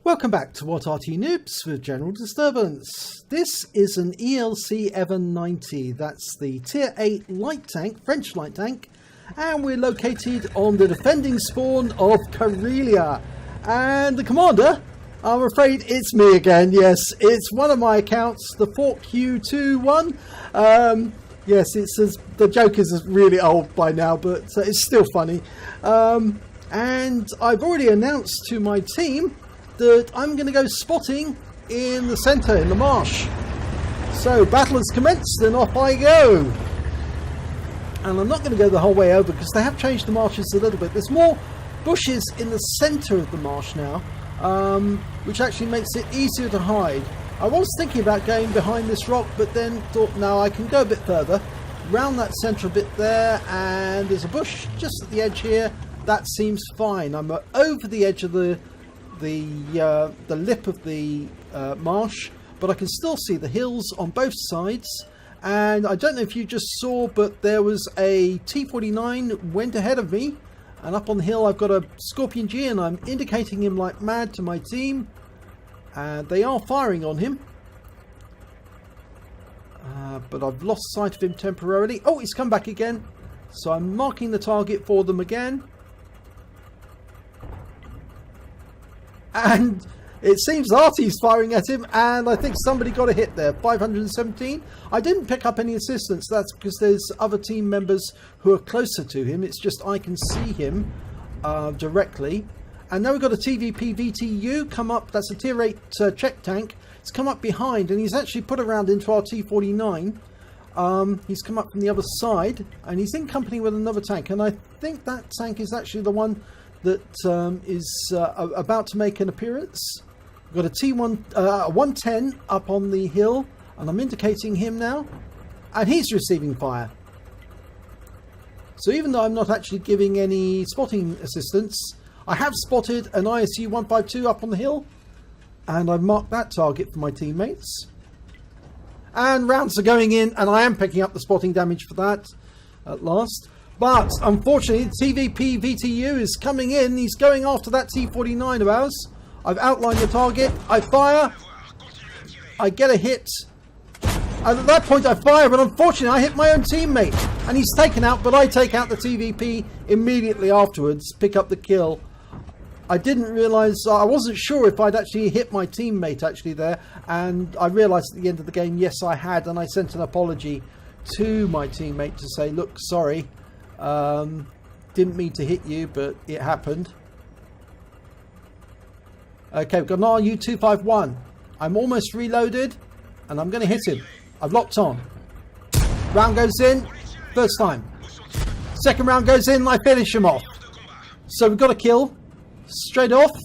Welcome back to What Arty Noobs with General Disturbance. This is an ELC EVEN 90, that's the Tier 8 light tank, French light tank, and we're located on the defending spawn of Karelia. And the commander, I'm afraid it's me again, yes, it's one of my accounts, the Q21. Yes, the joke is really old by now, but it's still funny. And I've already announced to my team that I'm going to go spotting in the centre, in the marsh. So battle has commenced and off I go. And I'm not going to go the whole way over because they have changed the marshes a little bit. There's more bushes in the centre of the marsh now, which actually makes it easier to hide. I was thinking about going behind this rock, but then thought, no, I can go a bit further, round that centre a bit there, and there's a bush just at the edge here. That seems fine. I'm over the edge of the lip of the marsh, but I can still see the hills on both sides. And I don't know if you just saw, but there was a T49 went ahead of me, and up on the hill I've got a Scorpion G, and I'm indicating him like mad to my team, and they are firing on him, but I've lost sight of him temporarily. Oh, he's come back again, so I'm marking the target for them again. And it seems Arty's firing at him, and I think somebody got a hit there. 517. I didn't pick up any assistance. That's because there's other team members who are closer to him. It's just I can see him directly. And now we've got a TVP VTU come up. That's a tier 8 check tank. It's come up behind, and he's actually put a round into our T49. He's come up from the other side, and he's in company with another tank. And I think that tank is actually the one that is about to make an appearance. We've got a T1 110 up on the hill, and I'm indicating him now, and he's receiving fire. So even though I'm not actually giving any spotting assistance, I have spotted an ISU 152 up on the hill, and I've marked that target for my teammates. And rounds are going in, and I am picking up the spotting damage for that at last. But unfortunately, the TVP VTU is coming in. He's going after that T49 of ours. I've outlined the target. I fire. I get a hit. And at that point, I fire, but unfortunately, I hit my own teammate. And he's taken out, but I take out the TVP immediately afterwards, pick up the kill. I didn't realise, I wasn't sure if I'd actually hit my teammate actually there. And I realised at the end of the game, yes, I had. And I sent an apology to my teammate to say, look, sorry. Didn't mean to hit you, but it happened. Okay, we've got an RU-251. I'm almost reloaded, and I'm going to hit him. I've locked on. Round goes in. First time. Second round goes in, and I finish him off. So we've got a kill. Straight off.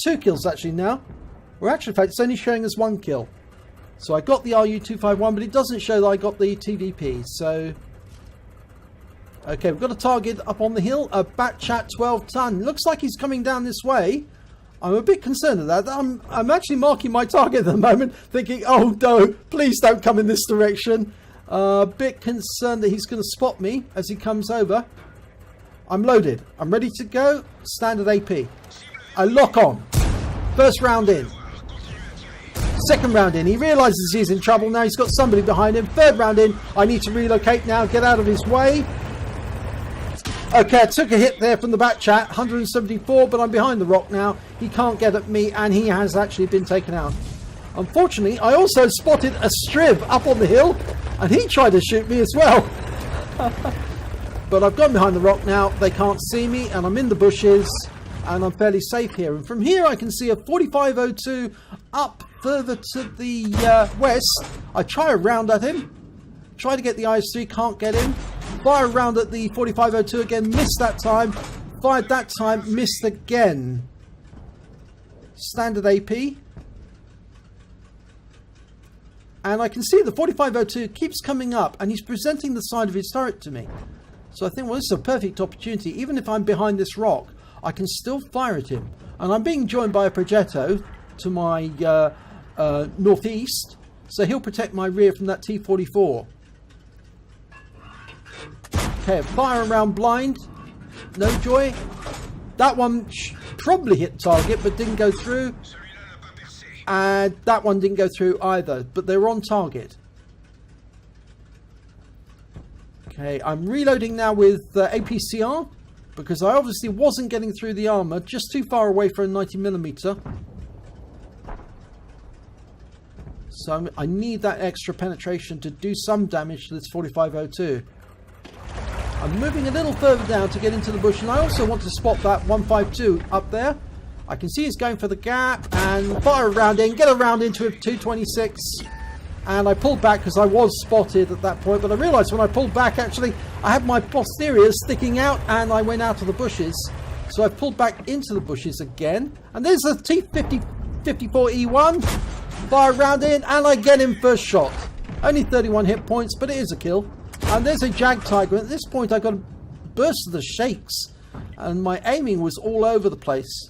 2 kills actually now. Well, actually, in fact, it's only showing us 1 kill. So I got the RU-251, but it doesn't show that I got the TVP. So okay, we've got a target up on the hill, a Batchat 12 ton. Looks like he's coming down this way. I'm a bit concerned of that. I'm actually marking my target at the moment, thinking, oh no, please don't come in this direction. A bit concerned that he's going to spot me as he comes over. I'm loaded. I'm ready to go. Standard AP. I lock on. First round in. Second round in. He realises he's in trouble now. He's got somebody behind him. Third round in. I need to relocate now, get out of his way. Okay, I took a hit there from the Batchat, 174, but I'm behind the rock now. He can't get at me, and he has actually been taken out. Unfortunately, I also spotted a Striv up on the hill, and he tried to shoot me as well. But I've gone behind the rock now. They can't see me, and I'm in the bushes, and I'm fairly safe here. And from here, I can see a 4502 up further to the west. I try a round at him. Try to get the IS-3, can't get him. Fire around at the 4502 again, missed that time. Fired that time, missed again. Standard AP. And I can see the 4502 keeps coming up, and he's presenting the side of his turret to me. So I think, well, this is a perfect opportunity. Even if I'm behind this rock, I can still fire at him. And I'm being joined by a Progetto to my northeast, so he'll protect my rear from that T44. Okay, fire around blind. No joy. That one probably hit target but didn't go through. And that one didn't go through either, but they were on target. Okay, I'm reloading now with APCR because I obviously wasn't getting through the armor, just too far away for a 90mm. So I need that extra penetration to do some damage to this 4502. I'm moving a little further down to get into the bush, and I also want to spot that 152 up there. I can see he's going for the gap and fire a round in, get a round into him, 226. And I pulled back because I was spotted at that point, but I realised when I pulled back, actually, I had my posterior sticking out and I went out of the bushes. So I pulled back into the bushes again. And there's a T-54 E1. Fire round in and I get him first shot. Only 31 hit points, but it is a kill. And there's a Jag Tiger. At this point, I got a burst of the shakes. And my aiming was all over the place.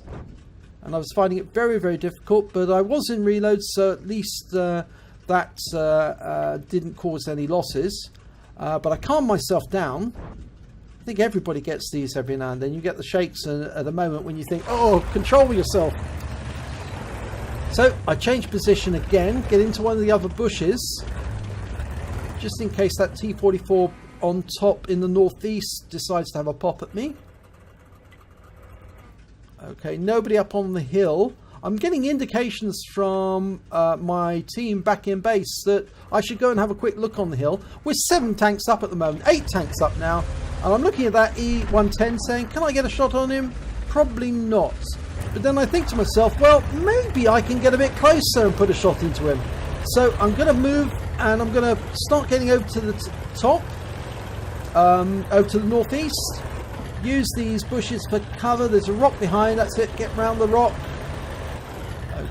And I was finding it very, very difficult. But I was in reload, so at least that didn't cause any losses. But I calmed myself down. I think everybody gets these every now and then. You get the shakes at a moment when you think, oh, control yourself. So I change position again, get into one of the other bushes, just in case that T-44 on top in the northeast decides to have a pop at me. Okay, nobody up on the hill. I'm getting indications from my team back in base that I should go and have a quick look on the hill. We're 7 tanks up at the moment, 8 tanks up now. And I'm looking at that E110 saying, can I get a shot on him? Probably not. But then I think to myself, well, maybe I can get a bit closer and put a shot into him. So I'm going to move and I'm going to start getting over to the top, over to the northeast. Use these bushes for cover. There's a rock behind. That's it. Get round the rock.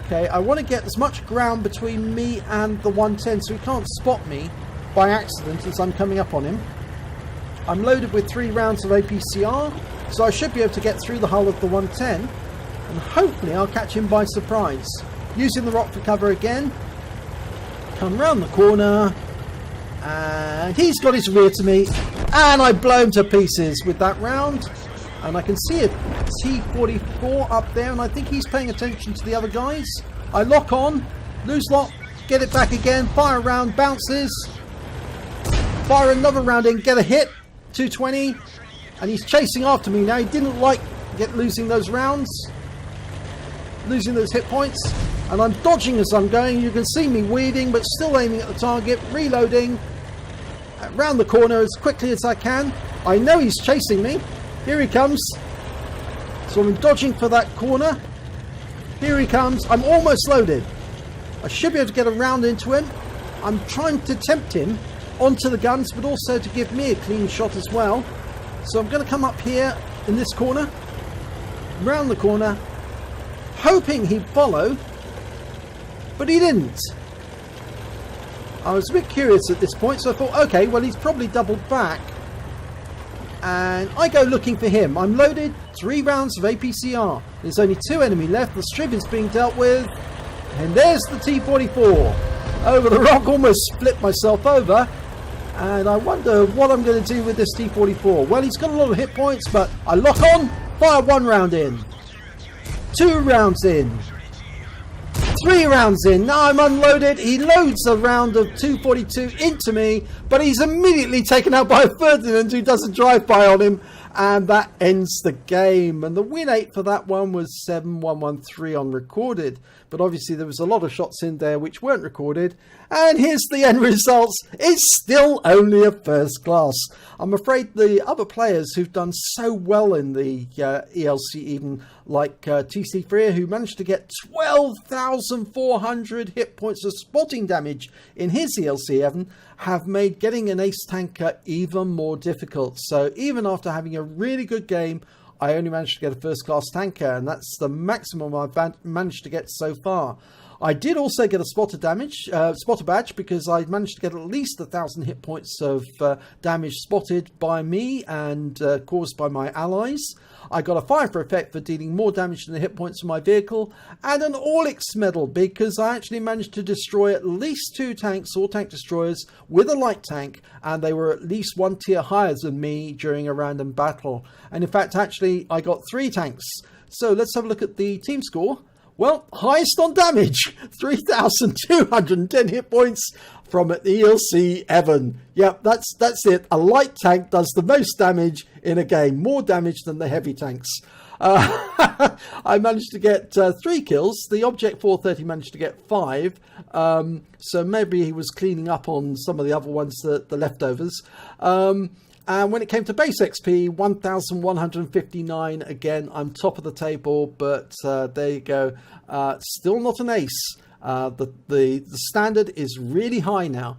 Okay, I want to get as much ground between me and the 110 so he can't spot me by accident as I'm coming up on him. I'm loaded with 3 rounds of APCR, so I should be able to get through the hull of the 110. And hopefully I'll catch him by surprise. Using the rock for cover again. Come round the corner. And he's got his rear to me. And I blow him to pieces with that round. And I can see a T-44 up there. And I think he's paying attention to the other guys. I lock on. Lose lock. Get it back again. Fire a round. Bounces. Fire another round in. Get a hit. 220. And he's chasing after me now. He didn't like losing those rounds. Losing those hit points, and I'm dodging as I'm going. You can see me weaving but still aiming at the target, reloading around the corner as quickly as I can. I know he's chasing me. Here he comes. So I'm dodging for that corner. Here he comes. I'm almost loaded. I should be able to get a round into him. I'm trying to tempt him onto the guns but also to give me a clean shot as well. So I'm going to come up here in this corner, round the corner, hoping he'd follow, but he didn't. I was a bit curious at this point, so I thought, okay, well, he's probably doubled back. And I go looking for him. I'm loaded, 3 rounds of APCR. There's only 2 enemy left. The Striv is being dealt with. And there's the T-44. Over the rock, almost flipped myself over. And I wonder what I'm going to do with this T-44. Well, he's got a lot of hit points, but I lock on, fire 1 round in. 2 rounds in. 3 rounds in. Now I'm unloaded. He loads a round of 242 into me, but he's immediately taken out by Ferdinand, who does a drive-by on him, and that ends the game. And the win 8 for that one was 7113 on recorded, but obviously there was a lot of shots in there which weren't recorded. And here's the end results. It's still only a first class. I'm afraid the other players who've done so well in the ELC EVEN, like TC Freer, who managed to get 12,400 hit points of spotting damage in his ELC EVEN, have made getting an ace tanker even more difficult. So even after having a really good game, I only managed to get a first class tanker, and that's the maximum I've managed to get so far. I did also get a spotter badge because I managed to get at least 1,000 hit points of damage spotted by me and caused by my allies. I got a fire for effect for dealing more damage than the hit points of my vehicle, and an Orlik medal because I actually managed to destroy at least 2 tanks or tank destroyers with a light tank, and they were at least 1 tier higher than me during a random battle. And in fact, actually, I got 3 tanks So let's have a look at the team score. Well, highest on damage, 3,210 hit points from an ELC EVEN. Yep, that's it. A light tank does the most damage in a game, more damage than the heavy tanks. I managed to get 3 kills. The Object 430 managed to get 5. So maybe he was cleaning up on some of the other ones, the leftovers. And when it came to base XP, 1,159. Again, I'm top of the table, but there you go. Still not an ace. The standard is really high now.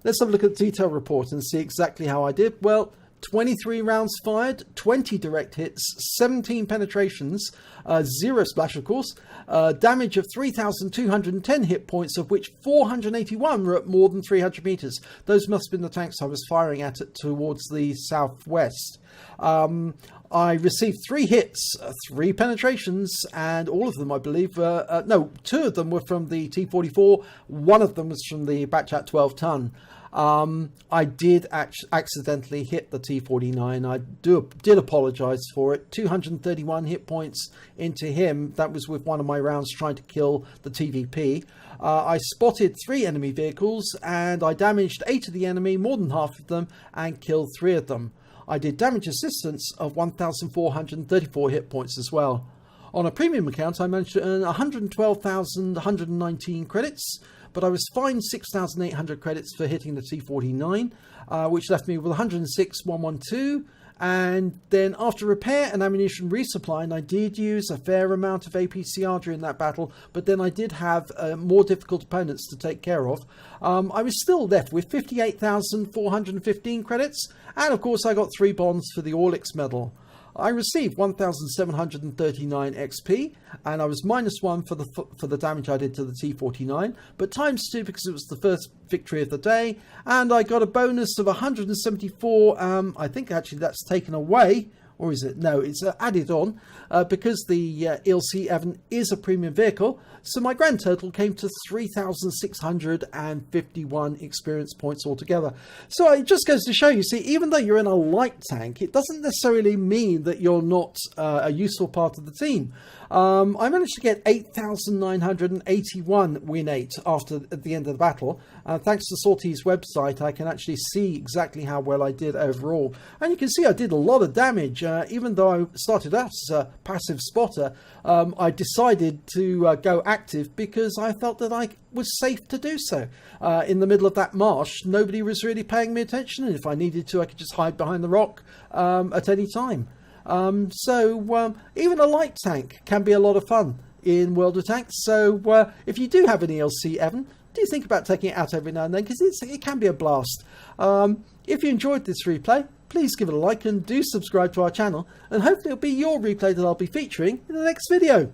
Let's have a look at the detail report and see exactly how I did. Well, 23 rounds fired, 20 direct hits, 17 penetrations, 0 splash, of course, damage of 3,210 hit points, of which 481 were at more than 300 meters. Those must have been the tanks I was firing at towards the southwest. I received 3 hits, 3 penetrations, and all of them, I believe, no, 2 of them were from the T44, 1 of them was from the Batchat 12 ton. I did accidentally hit the T49. I did apologize for it. 231 hit points into him. That was with one of my rounds trying to kill the TVP. I spotted 3 enemy vehicles and I damaged 8 of the enemy, more than half of them, and killed 3 of them. I did damage assistance of 1,434 hit points as well. On a premium account, I managed to earn 112,119 credits, but I was fined 6,800 credits for hitting the T49, which left me with 106,112. And then after repair and ammunition resupply, and I did use a fair amount of APCR during that battle, but then I did have more difficult opponents to take care of. I was still left with 58,415 credits, and of course I got 3 bonds for the Orlik's medal. I received 1,739 XP, and I was -1 for the damage I did to the T49, but ×2 because it was the first victory of the day, and I got a bonus of 174. I think actually that's taken away, or is it? No, it's added on because the ELC EVEN is a premium vehicle. So my grand total came to 3,651 experience points altogether. So it just goes to show you, see, even though you're in a light tank, it doesn't necessarily mean that you're not a useful part of the team. I managed to get 8,981 win 8 at the end of the battle. Thanks to Sorty's website, I can actually see exactly how well I did overall. And you can see I did a lot of damage. Even though I started out as a passive spotter, I decided to go active because I felt that I was safe to do so. In the middle of that marsh, nobody was really paying me attention, and if I needed to, I could just hide behind the rock at any time. So even a light tank can be a lot of fun in World of Tanks. So if you do have an ELC EVEN, do think about taking it out every now and then, because it can be a blast. If you enjoyed this replay, please give it a like and do subscribe to our channel, and hopefully it'll be your replay that I'll be featuring in the next video.